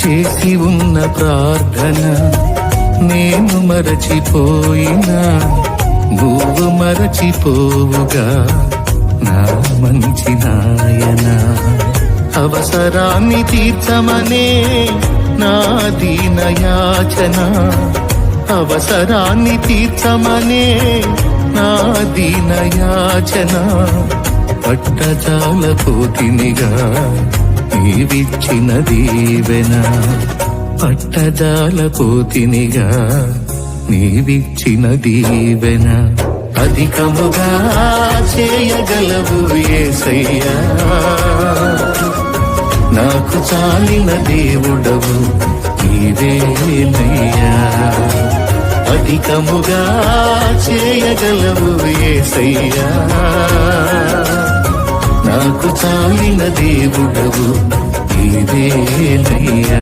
చేసి ఉన్న ప్రార్థన నేను మరచిపోయినా నువ్వు మరచిపోవుగా నా మంచి నాయనా. అవసరాన్ని తీర్చమనే నా దీన యాచన, అవసరాన్ని తీర్చమనే నా దీన యాచన. పట్టజాలపోతినిగా నీవిచ్చిన దీవెన, పట్టజాలపోతినిగా నీవిచ్చిన దీవెన. అధికముగా చేయగలవు యేసయ్యా, నాకు చాలిన దేవుడవు నీవేనయ్యా. అధికముగా చేయగలవు యేసయ్యా, నాకు చాలిన దేవుడవు నీవేనయ్యా.